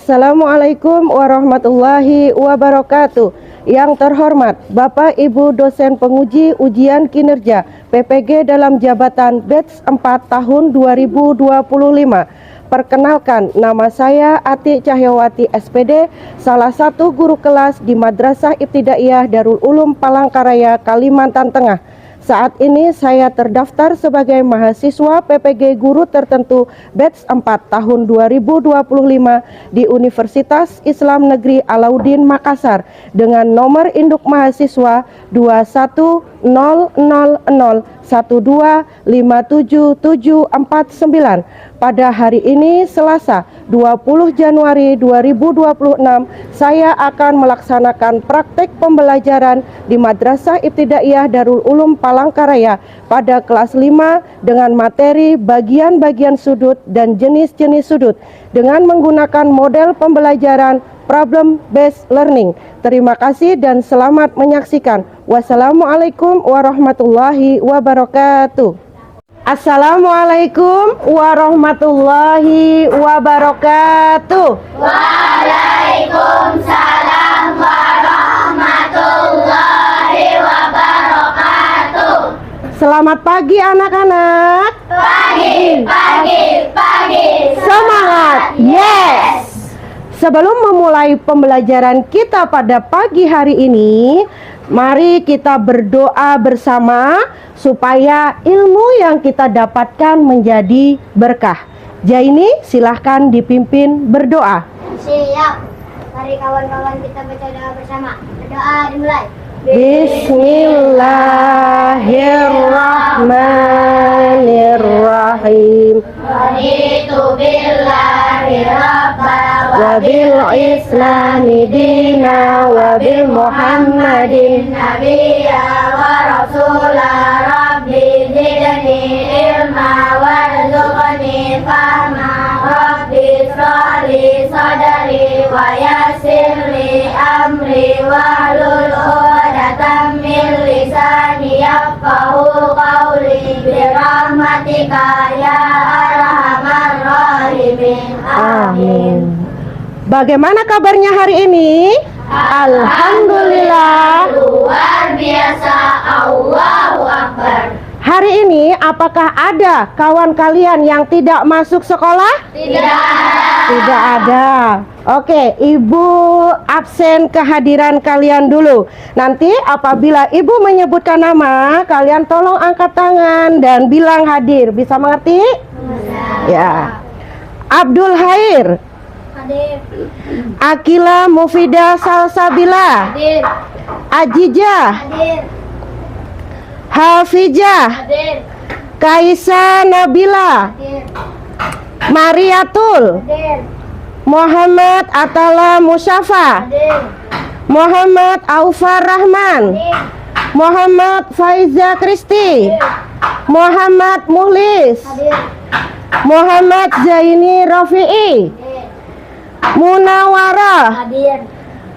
Assalamualaikum warahmatullahi wabarakatuh. Yang terhormat Bapak Ibu dosen penguji ujian kinerja PPG dalam jabatan batch 4 tahun 2025. Perkenalkan, nama saya Ati Cahyawati SPD, salah satu guru kelas di Madrasah Ibtidaiyah Darul Ulum Palangkaraya, Kalimantan Tengah. Saat ini saya terdaftar sebagai mahasiswa PPG guru tertentu batch 4 tahun 2025 di Universitas Islam Negeri Alauddin Makassar dengan nomor induk mahasiswa 21000125779. Pada hari ini Selasa 20 Januari 2026 saya akan melaksanakan praktek pembelajaran di Madrasah Ibtidaiyah Darul Ulum Palangkaraya pada kelas 5 dengan materi bagian-bagian sudut dan jenis-jenis sudut dengan menggunakan model pembelajaran problem based learning. Terima kasih dan selamat menyaksikan. Wassalamualaikum warahmatullahi wabarakatuh. Assalamualaikum warahmatullahi wabarakatuh. Waalaikumsalam warahmatullahi wabarakatuh. Selamat pagi anak-anak. Pagi. Semangat. Yes. Sebelum memulai pembelajaran kita pada pagi hari ini, mari kita berdoa bersama supaya ilmu yang kita dapatkan menjadi berkah. Jaini, silahkan dipimpin berdoa. Siap. Mari kawan-kawan kita baca doa bersama. Berdoa dimulai. Bismillahirrahmanirrahim. Raditu billahi rabba Wa bil islami dina wa bil muhammadin nabiyya wa rasula rabbi zidni ilma warzuqni fahma rabbi shrahli sadri wa yassirli amri wahlul 'uqdatam min lisani yafqahu qawli birahmatika ya arhamar rahimin. Amin. Bagaimana kabarnya hari ini? Alhamdulillah. Luar biasa. Allahu Akbar. Hari ini apakah ada kawan kalian yang tidak masuk sekolah? Tidak ada. Oke, Ibu absen kehadiran kalian dulu. Nanti apabila Ibu menyebutkan nama, kalian tolong angkat tangan dan bilang hadir. Bisa mengerti? Ya. Abdul Hair, Hadir. Akila Mufida Salsabila, Hadir. Ajijah, Hadir. Hafijah, Hadir. Kaisa Nabila, Hadir. Mariatul, Hadir. Muhammad Atala Musyafa, Hadir. Muhammad Aufar Rahman, Hadir. Muhammad Faiza Kristi, Muhammad Muhlis, Hadir. Muhammad Zaini Rafi'i, Hadir. Munawarah, Hadir.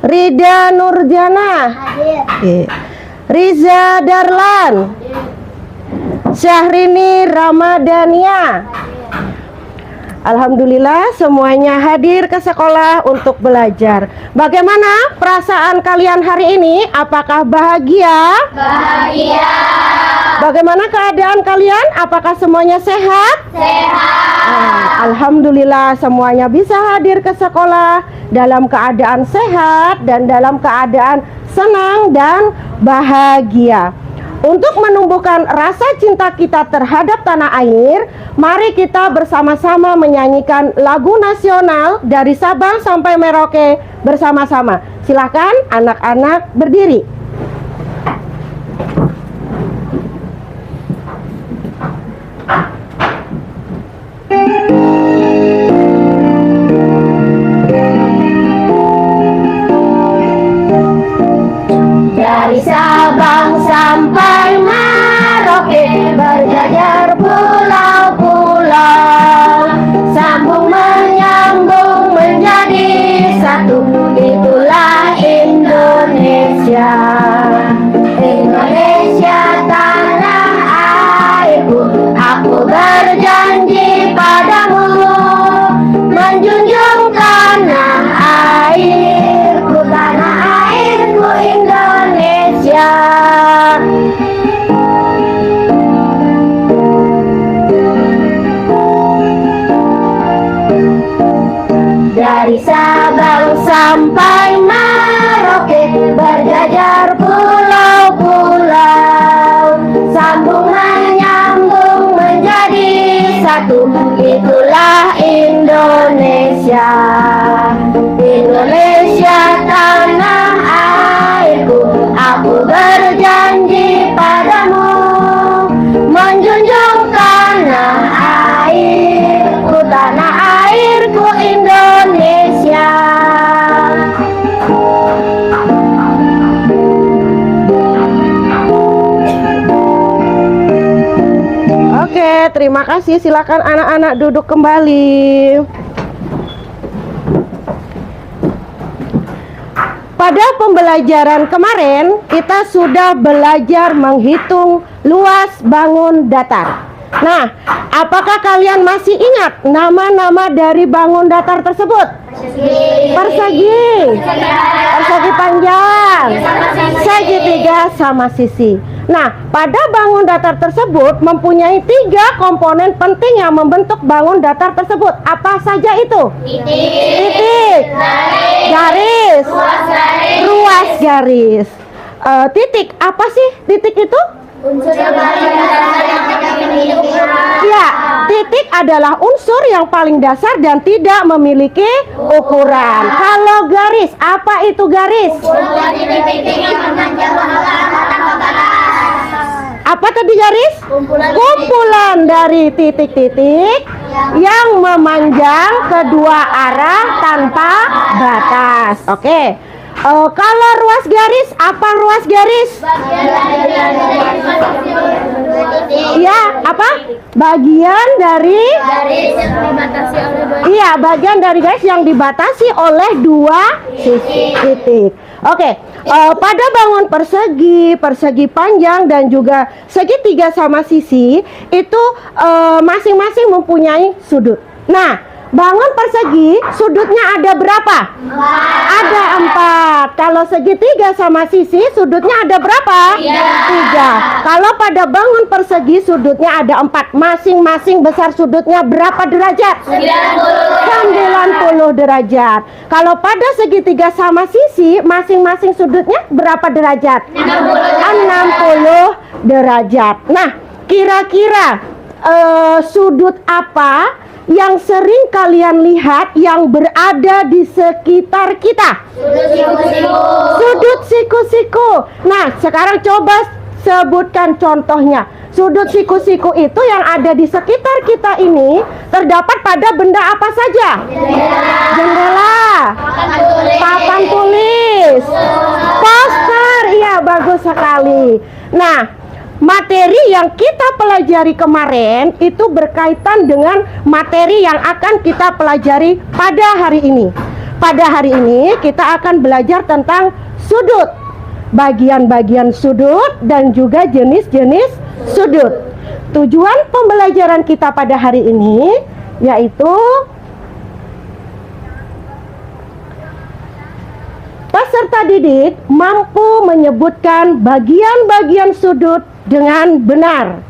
Rida Nurjana, Hadir. Riza Darlan, Hadir. Syahrini Ramadania. Alhamdulillah semuanya hadir ke sekolah untuk belajar. Bagaimana perasaan kalian hari ini? Apakah bahagia? Bahagia. Bagaimana keadaan kalian? Apakah semuanya sehat? Sehat. Alhamdulillah semuanya bisa hadir ke sekolah dalam keadaan sehat dan dalam keadaan senang dan bahagia. Untuk menumbuhkan rasa cinta kita terhadap tanah air, mari kita bersama-sama menyanyikan lagu nasional dari Sabang sampai Merauke bersama-sama. Silakan anak-anak berdiri. Dari Sabang sampai Merauke berjajar pulau-pulau, sambung menyambung menjadi satu, itulah Indonesia. Indonesia tanah airku, aku berjanji padamu menjunjung tanah Dari Sabang sampai Merauke berjajar pulau-pulau, sambung menyambung menjadi satu, itulah Indonesia. Indonesia tanah airku, aku berjanji padamu menjunjung tanah airku, tanah airku Indonesia. Oke, terima kasih. Silakan anak-anak duduk kembali. Pada pembelajaran kemarin, kita sudah belajar menghitung luas bangun datar. Nah, apakah kalian masih ingat nama-nama dari bangun datar tersebut? Persegi, persegi panjang, segitiga sama sisi. Nah, pada bangun datar tersebut mempunyai 3 komponen penting yang membentuk bangun datar tersebut. Apa saja itu? Titik, garis, ruas garis. Titik, apa sih titik itu? Ya, titik adalah unsur yang paling dasar dan tidak memiliki ukuran. Kalau garis, apa itu garis? Apa tadi garis? Kumpulan dari titik-titik yang memanjang kedua arah tanpa batas. Oke. Kalau ruas garis, apa ruas garis? Ya, apa? Bagian dari iya, bagian dari garis yang dibatasi oleh 2 sisi titik. Oke. Pada bangun persegi, persegi panjang dan juga segitiga sama sisi itu masing-masing mempunyai sudut. Nah, bangun persegi sudutnya ada berapa? Ada 4. Kalau segitiga sama sisi sudutnya ada berapa? 3. Kalau pada bangun persegi sudutnya ada 4. Masing-masing besar sudutnya berapa derajat? 90 derajat. Kalau pada segitiga sama sisi masing-masing sudutnya berapa derajat? 60 derajat. Nah, kira-kira sudut apa yang sering kalian lihat yang berada di sekitar kita? Sudut siku-siku. Nah, sekarang coba sebutkan contohnya. Sudut siku-siku itu yang ada di sekitar kita ini terdapat pada benda apa saja? Jendela, papan tulis, poster. Iya, bagus sekali. Nah, materi yang kita pelajari kemarin itu berkaitan dengan materi yang akan kita pelajari pada hari ini. Pada hari ini kita akan belajar tentang sudut, bagian-bagian sudut dan juga jenis-jenis sudut. Tujuan pembelajaran kita pada hari ini yaitu peserta didik mampu menyebutkan bagian-bagian sudut dengan benar.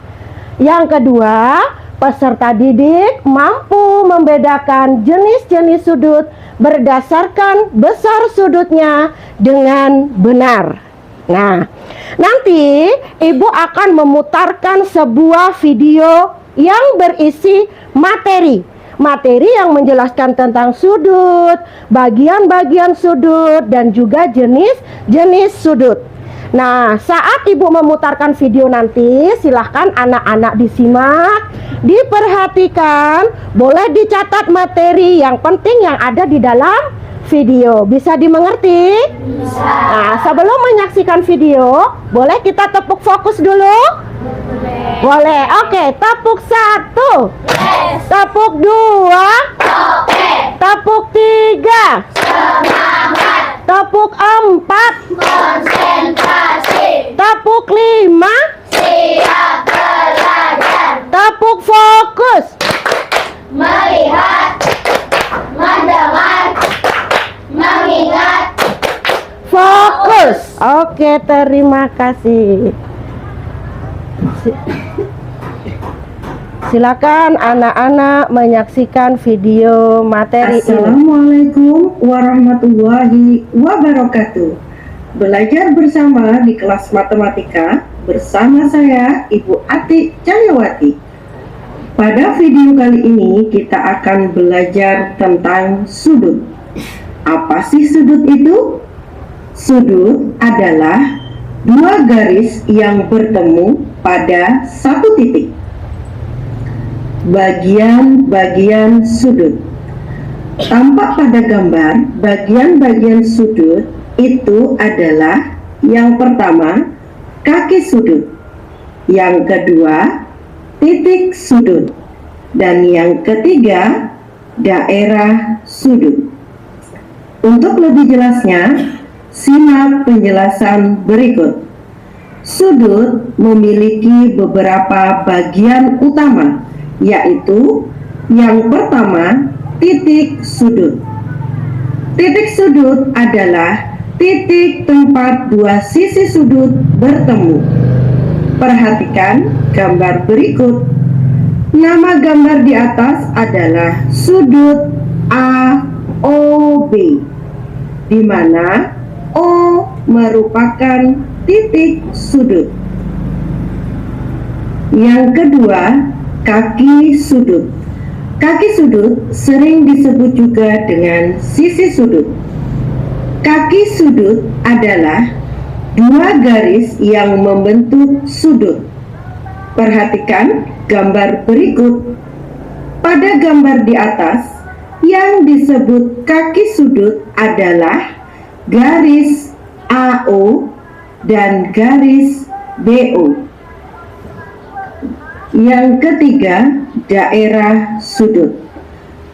Yang kedua, peserta didik mampu membedakan jenis-jenis sudut berdasarkan besar sudutnya dengan benar. Nah, nanti Ibu akan memutarkan sebuah video yang berisi materi yang menjelaskan tentang sudut, bagian-bagian sudut, dan juga jenis-jenis sudut. Nah, saat Ibu memutarkan video nanti, silahkan anak-anak disimak, diperhatikan, boleh dicatat materi yang penting yang ada di dalam video. Bisa dimengerti? Bisa. Nah, sebelum menyaksikan video, boleh kita tepuk fokus dulu? Boleh. Oke, tepuk 1. Yes. Tepuk 2. Oke. Tepuk 3. Semangat. Tepuk 4. Konsentrasi. Tepuk 5. Siap belajar. Tepuk fokus. Melihat. Mendengar. Mengingat. Fokus. Oke, terima kasih. Silakan anak-anak menyaksikan video materi ini. Assalamualaikum warahmatullahi wabarakatuh. Belajar bersama di kelas matematika bersama saya Ibu Ati Cahyawati. Pada video kali ini kita akan belajar tentang sudut. Apa sih sudut itu? Sudut adalah dua garis yang bertemu pada satu titik. Bagian-bagian sudut. Tampak pada gambar, bagian-bagian sudut itu adalah yang pertama, kaki sudut, yang kedua, titik sudut, dan yang ketiga, daerah sudut. Untuk lebih jelasnya, simak penjelasan berikut. Sudut memiliki beberapa bagian utama, yaitu yang pertama, titik sudut. Titik sudut adalah titik tempat dua sisi sudut bertemu. Perhatikan gambar berikut. Nama gambar di atas adalah sudut AOB, di mana O merupakan titik sudut. Yang kedua, kaki sudut. Kaki sudut sering disebut juga dengan sisi sudut. Kaki sudut adalah dua garis yang membentuk sudut. Perhatikan gambar berikut. Pada gambar di atas, yang disebut kaki sudut adalah garis AO dan garis BO. Yang ketiga, daerah sudut.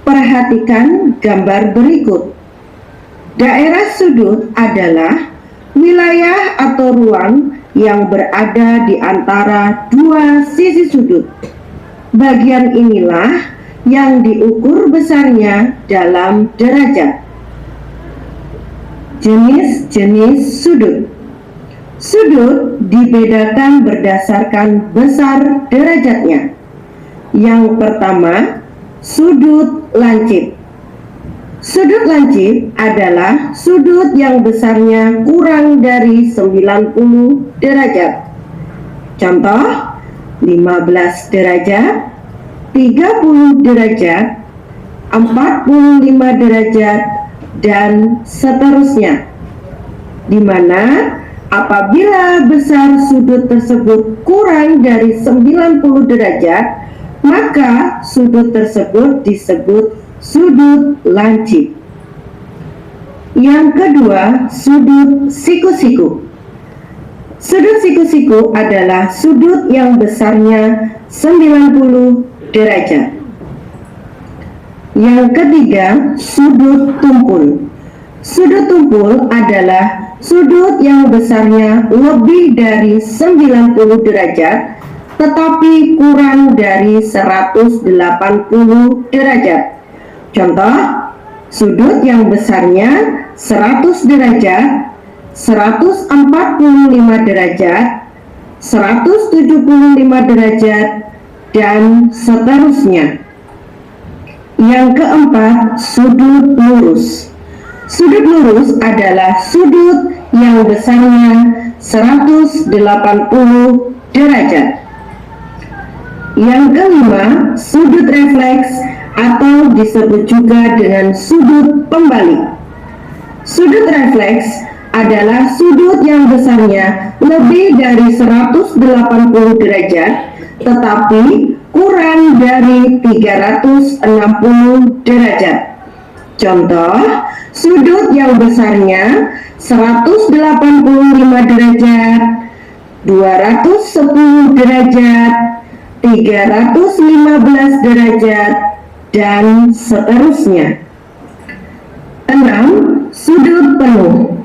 Perhatikan gambar berikut. Daerah sudut adalah wilayah atau ruang yang berada di antara dua sisi sudut. Bagian inilah yang diukur besarnya dalam derajat. Jenis-jenis sudut. Sudut dibedakan berdasarkan besar derajatnya. Yang pertama, sudut lancip. Sudut lancip adalah sudut yang besarnya kurang dari 90 derajat. Contoh, 15 derajat, 30 derajat, 45 derajat, dan seterusnya. Di mana apabila besar sudut tersebut kurang dari 90 derajat, maka sudut tersebut disebut sudut lancip. Yang kedua, sudut siku-siku. Sudut siku-siku adalah sudut yang besarnya 90 derajat. Yang ketiga, sudut tumpul. Sudut tumpul adalah sudut yang besarnya lebih dari 90 derajat tetapi kurang dari 180 derajat. Contoh, sudut yang besarnya 100 derajat, 145 derajat, 175 derajat, dan seterusnya. Yang keempat, sudut lurus. Sudut lurus adalah sudut yang besarnya 180 derajat. Yang kelima, sudut refleks atau disebut juga dengan sudut pembalik. Sudut refleks adalah sudut yang besarnya lebih dari 180 derajat tetapi kurang dari 360 derajat. Contoh, sudut yang besarnya 185 derajat, 210 derajat, 315 derajat, dan seterusnya. 6. Sudut penuh.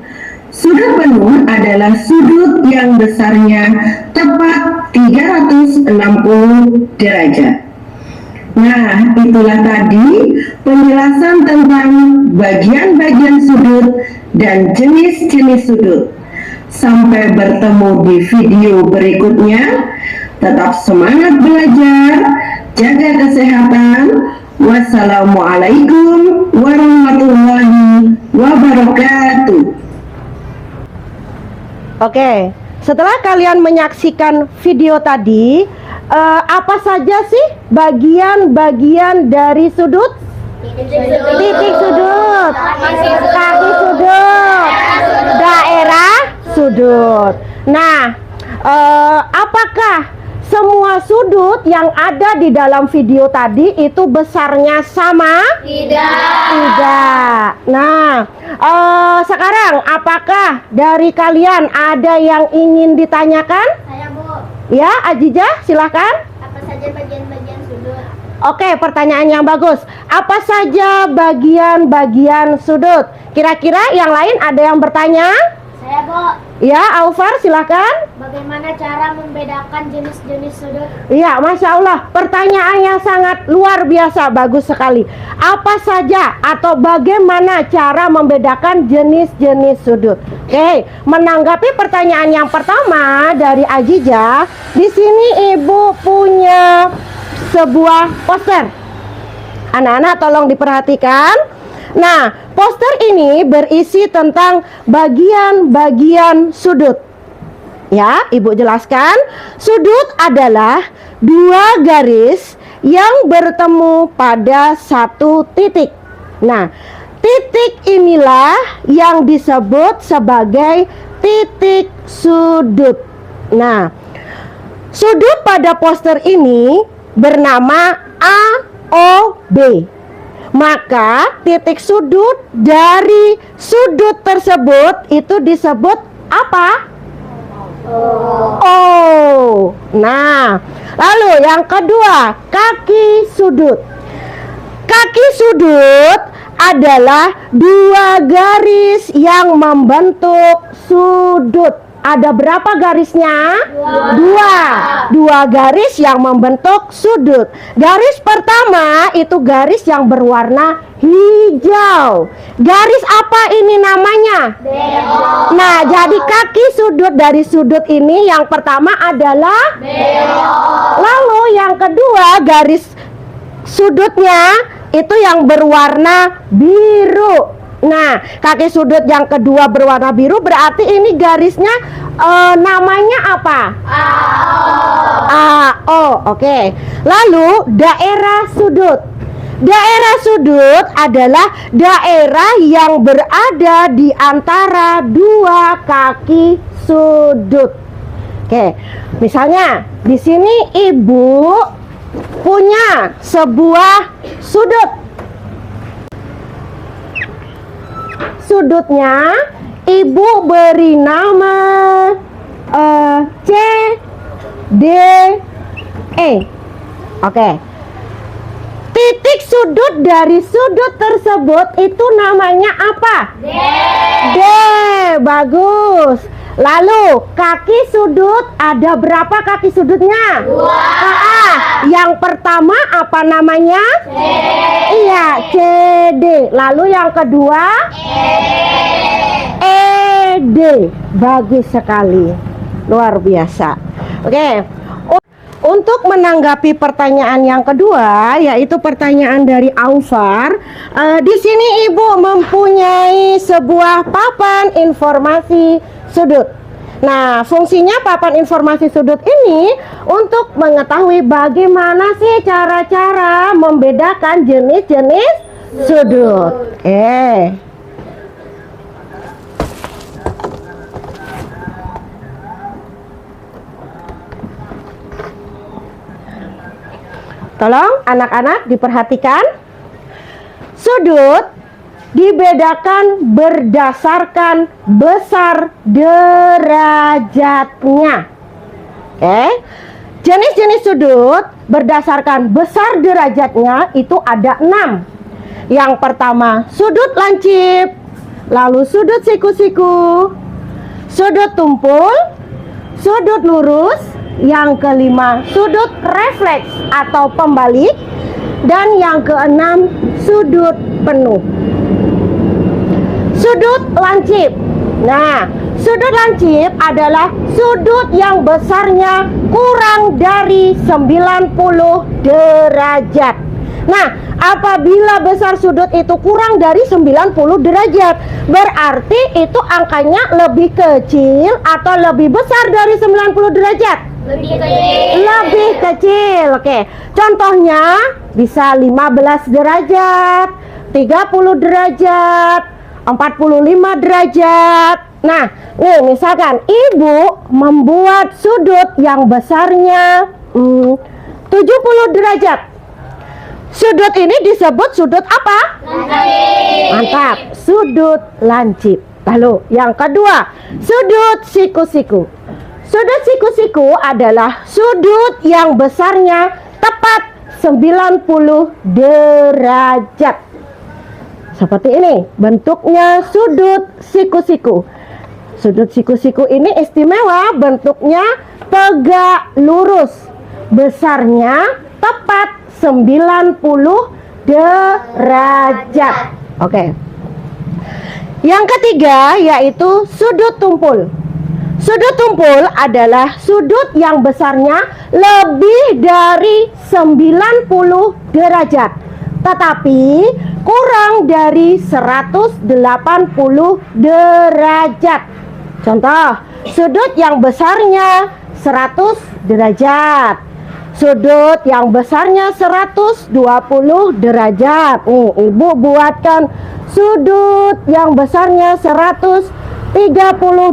Sudut penuh adalah sudut yang besarnya tepat 360 derajat. Nah, itulah tadi penjelasan tentang bagian-bagian sudut dan jenis-jenis sudut. Sampai bertemu di video berikutnya. Tetap semangat belajar, jaga kesehatan. Wassalamualaikum warahmatullahi wabarakatuh. Oke, setelah kalian menyaksikan video tadi, apa saja sih bagian-bagian dari sudut? Titik sudut, kaki sudut, daerah sudut. Nah, apakah semua sudut yang ada di dalam video tadi itu besarnya sama? Tidak. Nah, sekarang apakah dari kalian ada yang ingin ditanyakan? Saya, Bu. Ya, Ajijah, silahkan. Apa saja bagian-bagian sudut? Oke, pertanyaan yang bagus. Apa saja bagian-bagian sudut? Kira-kira yang lain ada yang bertanya? Saya, Bu. Ya, Aufar, silahkan. Bagaimana cara membedakan jenis-jenis sudut? Iya, Masya Allah, pertanyaannya sangat luar biasa, bagus sekali. Apa saja atau bagaimana cara membedakan jenis-jenis sudut? Oke, menanggapi pertanyaan yang pertama dari Ajijah, di sini Ibu punya sebuah poster. Anak-anak tolong diperhatikan. Nah, poster ini berisi tentang bagian-bagian sudut. Ya, Ibu jelaskan. Sudut adalah dua garis yang bertemu pada satu titik. Nah, titik inilah yang disebut sebagai titik sudut. Nah, sudut pada poster ini bernama AOB. Maka titik sudut dari sudut tersebut itu disebut apa? Oh. Nah, lalu yang kedua, kaki sudut. Kaki sudut adalah dua garis yang membentuk sudut. Ada berapa garisnya? Dua garis yang membentuk sudut. Garis pertama itu garis yang berwarna hijau. Garis apa ini namanya? Belok. Nah, jadi kaki sudut dari sudut ini yang pertama adalah Belok. lalu yang kedua garis sudutnya itu yang berwarna biru. Nah, kaki sudut yang kedua berwarna biru berarti ini garisnya namanya apa? AO. Oke. Lalu daerah sudut. Daerah sudut adalah daerah yang berada di antara dua kaki sudut. Oke. Misalnya di sini Ibu punya sebuah sudut. Sudutnya Ibu beri nama C D E. Oke. Titik sudut dari sudut tersebut itu namanya apa? D. Bagus. Lalu kaki sudut ada berapa kaki sudutnya? 2. Yang pertama apa namanya? C. Iya, CD. Lalu yang kedua? ED. Bagus sekali. Luar biasa. Oke. Untuk menanggapi pertanyaan yang kedua, yaitu pertanyaan dari Aufar, di sini Ibu mempunyai sebuah papan informasi sudut. Nah, fungsinya papan informasi sudut ini untuk mengetahui bagaimana sih cara-cara membedakan jenis-jenis sudut. Tolong anak-anak diperhatikan. Sudut dibedakan berdasarkan besar derajatnya. Jenis-jenis sudut berdasarkan besar derajatnya itu ada 6. Yang pertama sudut lancip, lalu sudut siku-siku, sudut tumpul, sudut lurus, yang kelima sudut refleks atau pembalik, dan yang keenam sudut penuh. Sudut lancip. Nah, Sudut lancip adalah sudut yang besarnya kurang dari 90 derajat. Nah, apabila besar sudut itu kurang dari 90 derajat, berarti itu angkanya lebih kecil atau lebih besar dari 90 derajat? Lebih kecil. Oke. Contohnya bisa 15 derajat, 30 derajat, 45 derajat. Nah, nih misalkan ibu membuat sudut yang besarnya 70 derajat. Sudut ini disebut sudut apa? Lancip. Mantap, sudut lancip. Lalu yang kedua, sudut siku-siku. Sudut siku-siku adalah sudut yang besarnya tepat 90 derajat. Seperti ini bentuknya sudut siku-siku. Sudut siku-siku ini istimewa, bentuknya tegak lurus, besarnya tepat 90 derajat. Oke. Yang ketiga yaitu sudut tumpul. Sudut tumpul adalah sudut yang besarnya lebih dari 90 derajat, tetapi kurang dari 180 derajat. Contoh, sudut yang besarnya 100 derajat. Sudut yang besarnya 120 derajat. Ibu buatkan sudut yang besarnya 130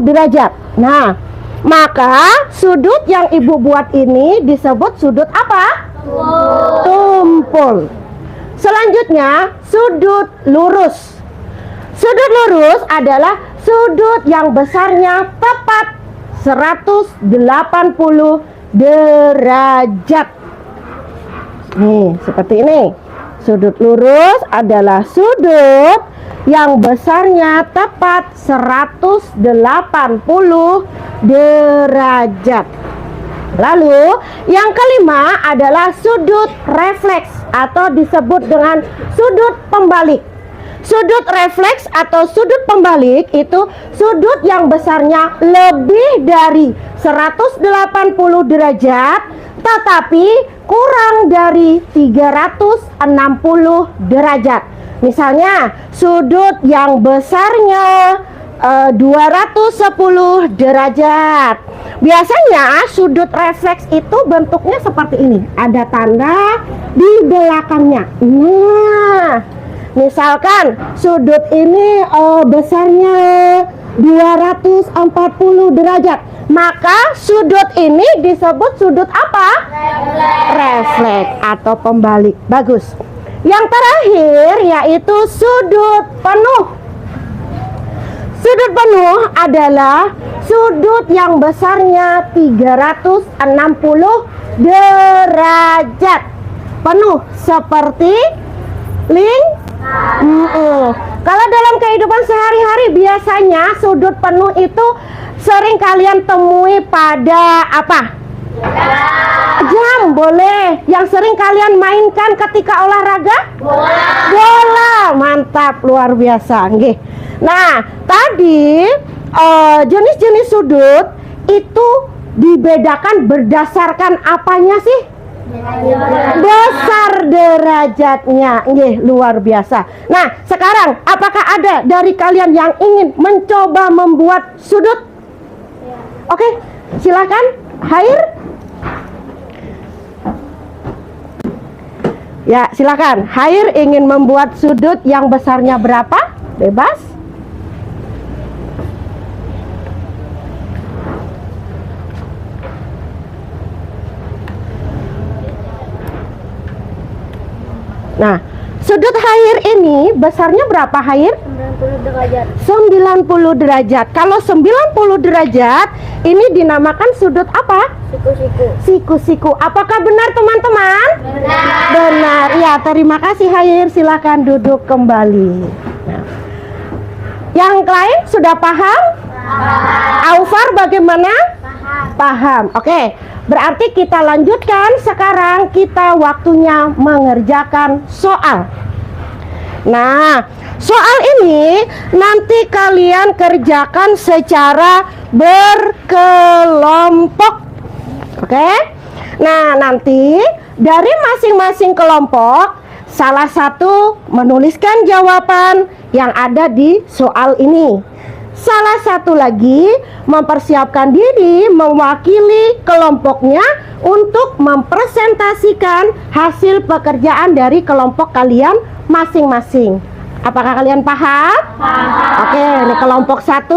derajat. Nah, maka sudut yang ibu buat ini disebut sudut apa? Tumpul. Selanjutnya, sudut lurus. Sudut lurus adalah sudut yang besarnya tepat 180 derajat. Nih, seperti ini. Sudut lurus adalah sudut yang besarnya tepat 180 derajat. Lalu, yang kelima adalah sudut refleks atau disebut dengan sudut pembalik. Sudut refleks atau sudut pembalik itu sudut yang besarnya lebih dari 180 derajat tetapi kurang dari 360 derajat. Misalnya sudut yang besarnya 210 derajat. Biasanya sudut refleks itu bentuknya seperti ini. Ada tanda di belakangnya. Nah, misalkan sudut ini besarnya 240 derajat, maka sudut ini disebut sudut apa? Refleks atau pembalik. Bagus. Yang terakhir yaitu sudut penuh. Sudut penuh adalah sudut yang besarnya 360 derajat. Penuh seperti kalau dalam kehidupan sehari-hari biasanya sudut penuh itu sering kalian temui pada apa? Jam boleh. Yang sering kalian mainkan ketika olahraga? Bola. Mantap, luar biasa. Nggih. Nah, tadi jenis-jenis sudut itu dibedakan berdasarkan apanya sih? Besar derajatnya. Nggih, luar biasa. Nah, sekarang apakah ada dari kalian yang ingin mencoba membuat sudut? Oke, silakan. Hair. Ya, silakan. Hair ingin membuat sudut yang besarnya berapa? Bebas. Nah, sudut Hair ini besarnya berapa, Hair? 90 derajat. 90 derajat. Kalau 90 derajat ini dinamakan sudut apa? Siku-siku. Siku-siku. Apakah benar, teman-teman? Benar. Benar. Ya, terima kasih, Hair. Silakan duduk kembali. Nah, yang lain sudah paham? Aufar bagaimana? Paham. Oke. Berarti kita lanjutkan. Sekarang kita waktunya mengerjakan soal. Nah, Soal ini nanti kalian kerjakan secara berkelompok. Oke? Nah, nanti dari masing-masing kelompok salah satu menuliskan jawaban yang ada di soal ini. Salah satu lagi mempersiapkan diri mewakili kelompoknya untuk mempresentasikan hasil pekerjaan dari kelompok kalian masing-masing. Apakah kalian paham? Paham. Oke, ini kelompok 1,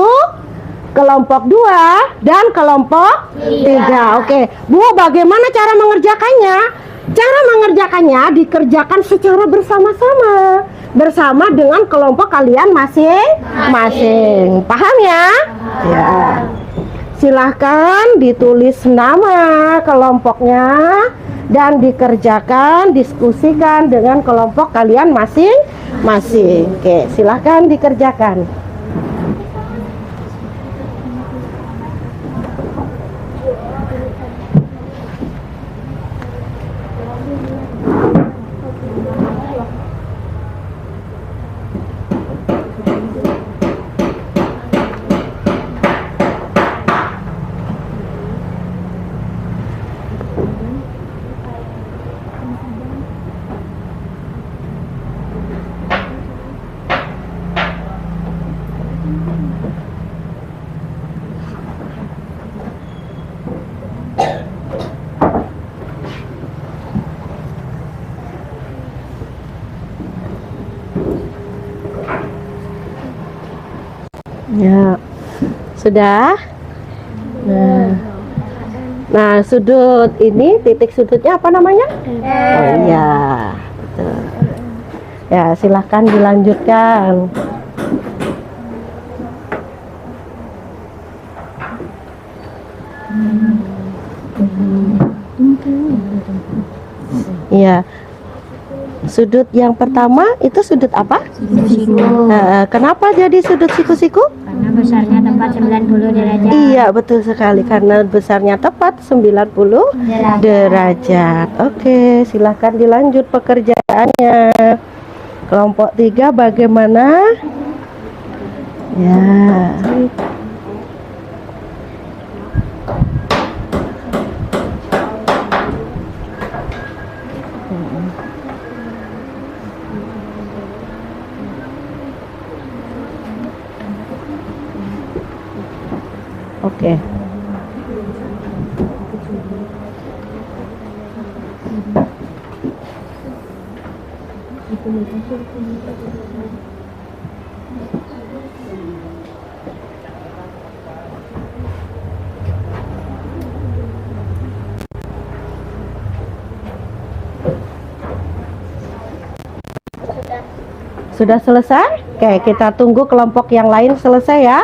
kelompok 2, dan kelompok 3. Oke, Bu, bagaimana cara mengerjakannya? Cara mengerjakannya dikerjakan secara bersama-sama, bersama dengan kelompok kalian masing-masing. Paham ya? Ya. Silahkan ditulis nama kelompoknya dan dikerjakan, diskusikan dengan kelompok kalian masing-masing. Oke, silahkan dikerjakan. Ya, sudah. Nah, sudut ini, titik sudutnya apa namanya? Oh iya, betul. Ya, silahkan dilanjutkan. Iya. Sudut yang pertama itu sudut apa? Siku. Kenapa jadi sudut siku-siku? Karena besarnya tepat 90 derajat. Iya, betul sekali, karena besarnya tepat 90 derajat. Oke, silahkan dilanjut pekerjaannya. Kelompok 3 bagaimana? Ya. Oke. Sudah selesai? Oke, kita tunggu kelompok yang lain selesai ya.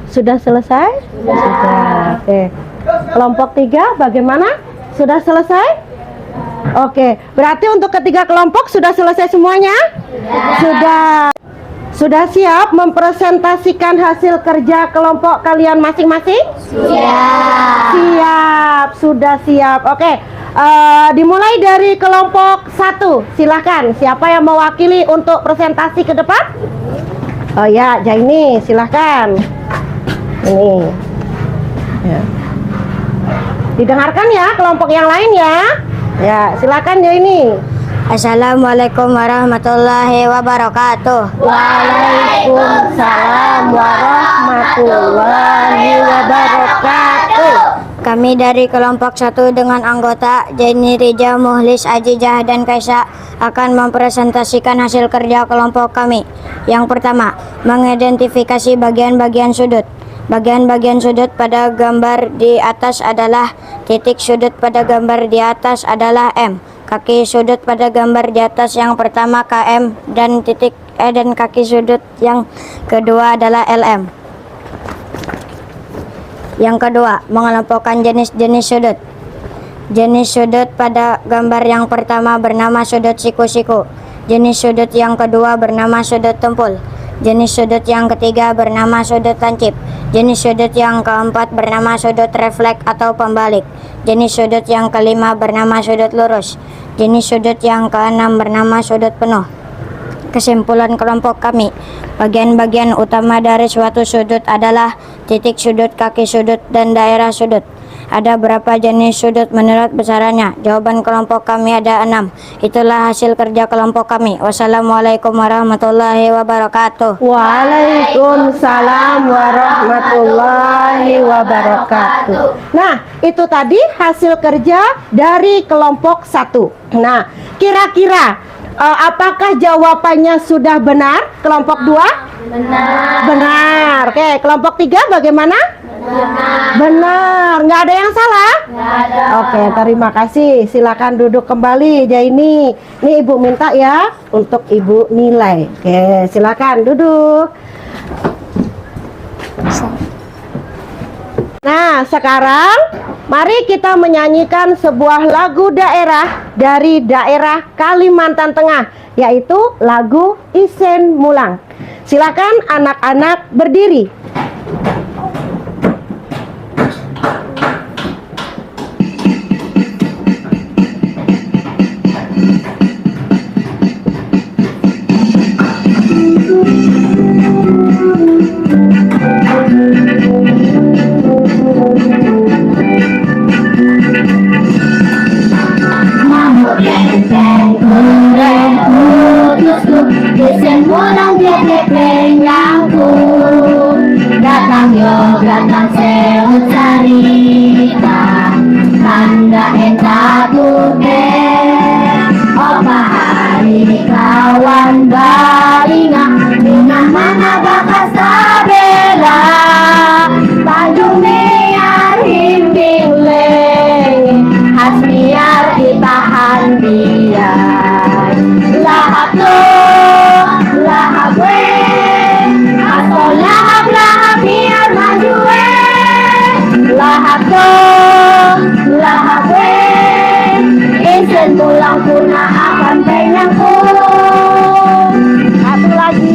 Sudah selesai? Sudah. Oke. Kelompok 3 bagaimana? Sudah selesai? Oke. Berarti untuk ketiga kelompok sudah selesai semuanya? Sudah. Sudah siap mempresentasikan hasil kerja kelompok kalian masing-masing? Siap. Siap. Sudah siap. Oke. Dimulai dari kelompok 1. Silahkan. Siapa yang mewakili untuk presentasi ke depan? Oh ya, Jaini, silahkan. Ini ya. Didengarkan ya kelompok yang lain ya. Ya, silakan ya ini. Assalamualaikum warahmatullahi wabarakatuh. Waalaikumsalam warahmatullahi wabarakatuh. Kami dari kelompok 1 dengan anggota Jaini, Rija, Muhlis, Ajijah, dan Kaisa akan mempresentasikan hasil kerja kelompok kami. Yang pertama, mengidentifikasi bagian-bagian sudut. Bagian-bagian sudut pada gambar di atas adalah titik, sudut pada gambar di atas adalah M. Kaki sudut pada gambar di atas yang pertama KM dan titik dan kaki sudut yang kedua adalah LM. Yang kedua, mengelompokkan jenis-jenis sudut. Jenis sudut pada gambar yang pertama bernama sudut siku-siku. Jenis sudut yang kedua bernama sudut tumpul. Jenis sudut yang ketiga bernama sudut lancip. Jenis sudut yang keempat bernama sudut refleks atau pembalik. Jenis sudut yang kelima bernama sudut lurus. Jenis sudut yang keenam bernama sudut penuh. Kesimpulan kelompok kami, bagian-bagian utama dari suatu sudut adalah titik sudut, kaki sudut, dan daerah sudut. Ada berapa jenis sudut menurut besarannya? Jawaban kelompok kami ada 6. Itulah hasil kerja kelompok kami. Wassalamualaikum warahmatullahi wabarakatuh. Waalaikumsalam warahmatullahi wabarakatuh. Nah, itu tadi hasil kerja dari kelompok 1. Nah, kira-kira apakah jawabannya sudah benar? Kelompok 2? Benar. Oke, kelompok 3 bagaimana? Benar. Nggak ada yang salah? Oke, terima kasih. Silakan duduk kembali, Jaini. Nih Ibu minta ya untuk Ibu nilai. Oke, silakan duduk. Nah, sekarang mari kita menyanyikan sebuah lagu daerah dari daerah Kalimantan Tengah, yaitu lagu Isen Mulang. Silakan anak-anak berdiri. Isen mulang jadi penyangku, datang yo datang sewut cerita, tanda entah tude, apa hari kawan balinga, dengan mana bakas tabela, Tanjung Miar himbing leng, hasmiar ditahan dia, lahap lo. Isen mulang puna akan penyangku. Satu lagi.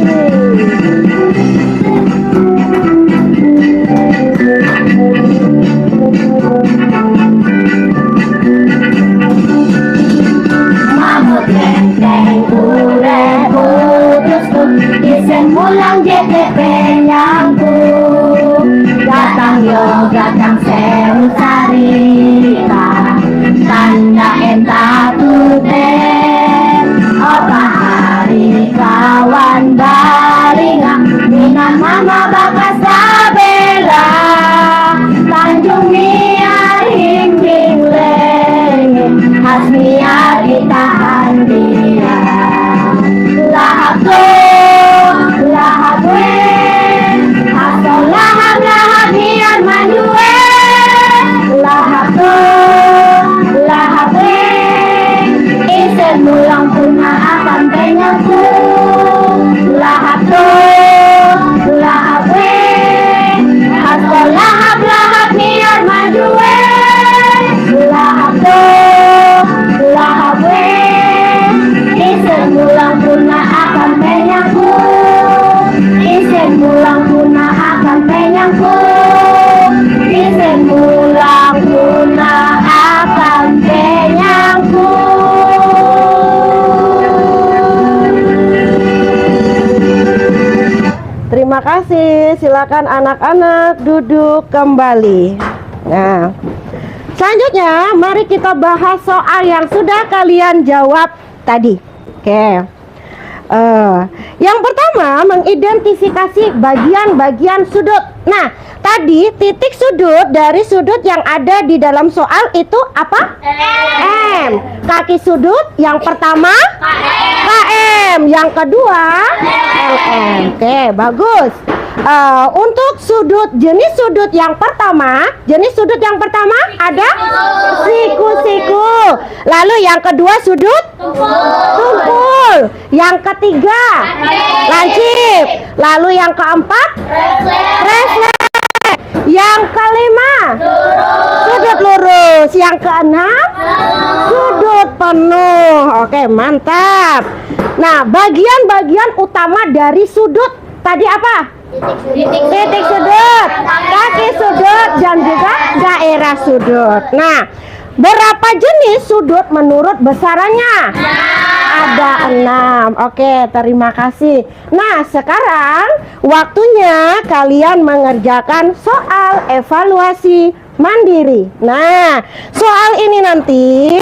Mamut lenteng ure putusku, isen mulang jadi penyangku, datang yo datang seru cerita, tanda entah tuten, apa hari kawan balinga, dengan mama bakas tabela, Tanjung Miar himbing leng, hasmiar ditahan dia, lahap lo, lahap we, asal lahap lahap biar maju we, lahap lo. Isen mulang puna akan penyangku, lahap to, lahap we, asal lahap lahap biar maju we, lahap to, lahap we, isen mulang puna akan penyangku, isen mulang puna akan penyangku, isen mulang puna akan penyangku. Terima kasih. Silakan anak-anak duduk kembali. Nah, selanjutnya mari kita bahas soal yang sudah kalian jawab tadi. Oke. Yang pertama, mengidentifikasi bagian-bagian sudut. Nah, tadi titik sudut dari sudut yang ada di dalam soal itu apa? M. Kaki sudut yang pertama KM, yang kedua LM. Oke, bagus. Untuk jenis sudut yang pertama ada siku-siku. Lalu yang kedua sudut tumpul. Yang ketiga lancip. Lalu yang keempat refleks. Yang kelima, sudut lurus. Yang keenam, sudut penuh. Oke, mantap. Nah, bagian-bagian utama dari sudut tadi apa? Titik sudut, kaki sudut, dan juga daerah sudut. Nah, berapa jenis sudut menurut besarannya? Ada 6. Oke, terima kasih. Nah, sekarang waktunya kalian mengerjakan soal evaluasi mandiri. Nah, soal ini nanti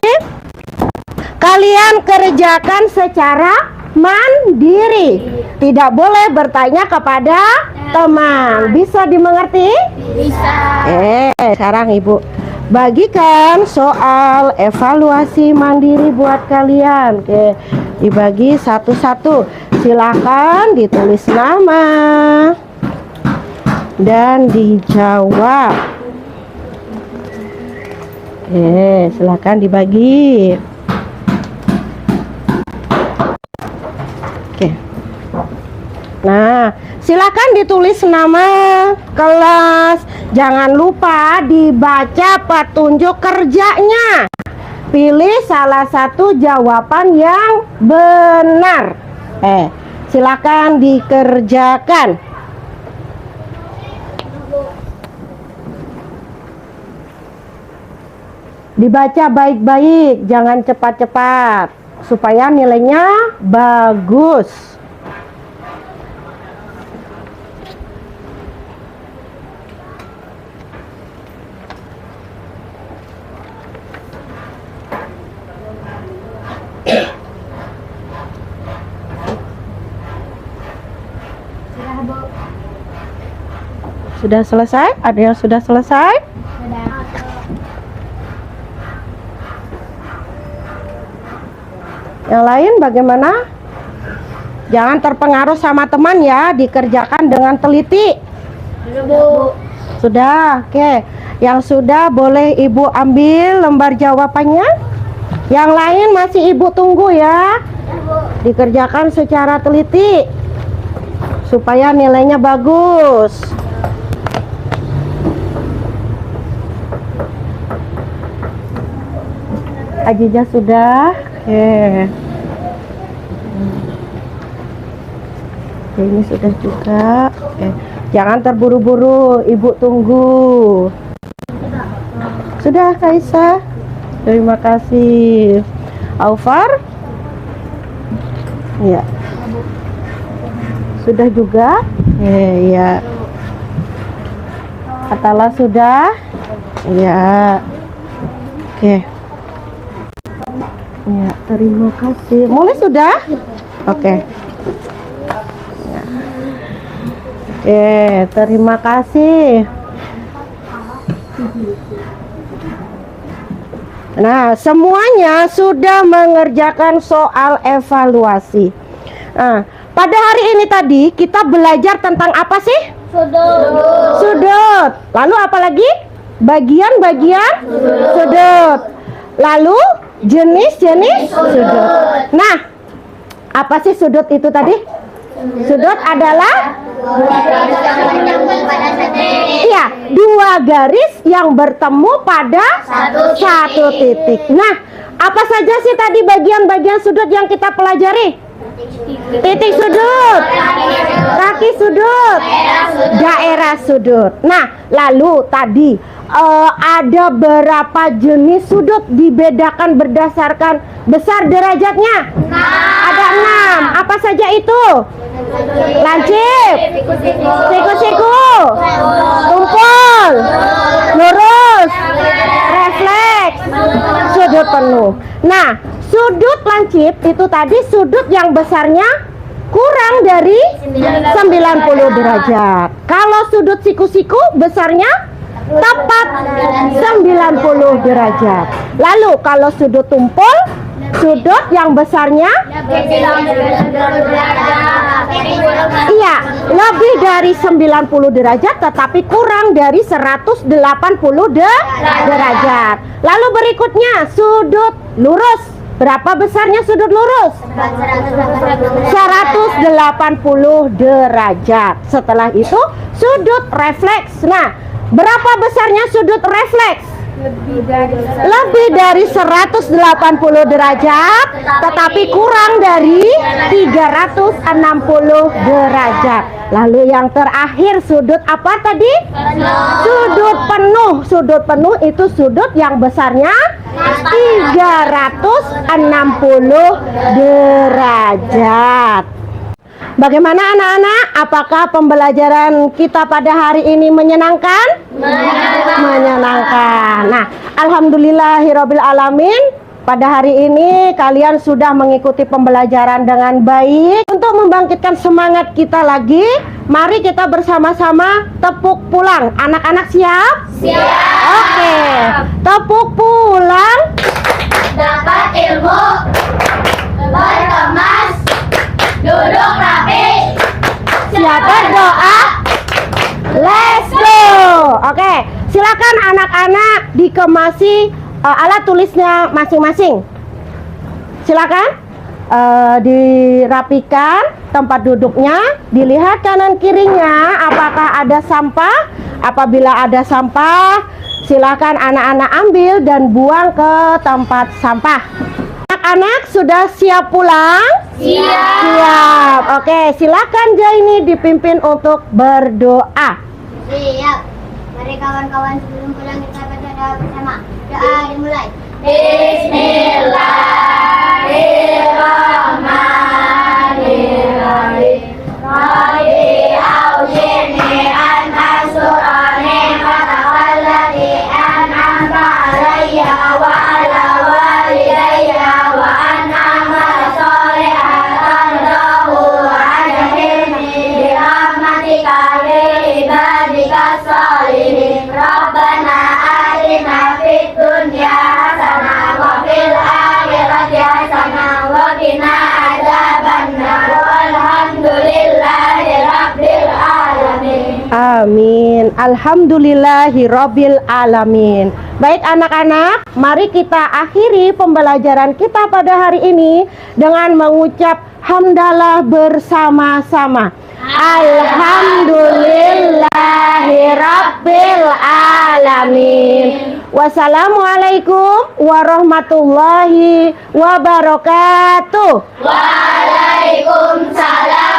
kalian kerjakan secara mandiri. Tidak boleh bertanya kepada teman. Bisa dimengerti? Bisa. Sekarang Ibu bagikan soal evaluasi mandiri buat kalian. Oke, dibagi satu-satu. Silakan ditulis nama dan dijawab. Silakan dibagi. Oke. Nah, silakan ditulis nama, kelas. Jangan lupa dibaca petunjuk kerjanya. Pilih salah satu jawaban yang benar. Silakan dikerjakan. Dibaca baik-baik, jangan cepat-cepat supaya nilainya bagus. Sudah selesai? Ada yang sudah selesai? Yang lain bagaimana? Jangan terpengaruh sama teman ya, dikerjakan dengan teliti. Sudah, oke. Yang sudah boleh Ibu ambil lembar jawabannya. Yang lain masih Ibu tunggu ya. Dikerjakan secara teliti supaya nilainya bagus. Ajijah sudah. Oke. Ini sudah juga. Jangan terburu-buru, Ibu tunggu. Sudah, Kaisa. Terima kasih. Aufar? Ya. Sudah juga? Ya. Atala sudah? Ya. Oke. Ya, terima kasih. Mulai sudah? Oke. Terima kasih. Nah, semuanya sudah mengerjakan soal evaluasi. Nah, pada hari ini tadi kita belajar tentang apa sih? Sudut. Lalu apa lagi? Bagian-bagian sudut. Lalu jenis-jenis sudut. Nah, apa sih sudut itu tadi? Sudut adalah iya, dua garis yang bertemu pada satu titik. Nah, apa saja sih tadi bagian-bagian sudut yang kita pelajari? Titik sudut, kaki sudut, daerah sudut. Nah, lalu tadi ada berapa jenis sudut dibedakan berdasarkan besar derajatnya? Ada 6. Apa saja itu? Lancip, siku-siku, tumpul, lurus, refleks, sudut penuh. Nah, sudut lancip itu tadi sudut yang besarnya kurang dari 90 derajat. Kalau sudut siku-siku besarnya tepat 90 derajat. Lalu kalau sudut tumpul, sudut yang besarnya iya, lebih dari 90 derajat tetapi kurang dari 180 derajat. Lalu berikutnya sudut lurus. Berapa besarnya sudut lurus? 180 derajat. Setelah itu sudut refleks. Nah, berapa besarnya sudut refleks? Lebih dari 180 derajat, tetapi kurang dari 360 derajat. Lalu yang terakhir sudut apa tadi? Sudut penuh. Sudut penuh itu sudut yang besarnya 360 derajat. Bagaimana anak-anak? Apakah pembelajaran kita pada hari ini menyenangkan? Menyenangkan. Nah, alhamdulillahirabbil alamin. Pada hari ini kalian sudah mengikuti pembelajaran dengan baik. Untuk membangkitkan semangat kita lagi, mari kita bersama-sama tepuk pulang. Anak-anak siap? Siap. Oke. Tepuk pulang. Dapat ilmu, berkemas, duduk rapi, Siap berdoa. Let's go. Oke, silakan anak-anak dikemasi alat tulisnya masing-masing. Silakan dirapikan tempat duduknya, dilihat kanan kirinya apakah ada sampah. Apabila ada sampah, silakan anak-anak ambil dan buang ke tempat sampah. Anak-anak sudah siap pulang? Siap. Siap. Oke, silakan Jaini dipimpin untuk berdoa. Siap. Mari kawan-kawan sebelum pulang kita baca doa bersama. Doa dimulai. Bismillahirrahmanirrahim. Rabbi auzi'ni an ashkura ni'mataka allati an'amta 'alayya wa 'ala walidayya wa an a'mala shalihan tardahu wa adkhilni bi rahmatika fi ibadika shalihin. Rabbana atina fid dunya hasanah wa fil akhirati hasanah wa qina adzabannar. Walhamdulillahi rabbil alamin. Amin. Alhamdulillahirabbil alamin. Baik anak-anak, mari kita akhiri pembelajaran kita pada hari ini dengan mengucap hamdalah bersama-sama. Alhamdulillahirabbil alamin. Wassalamualaikum warahmatullahi wabarakatuh. Waalaikumsalam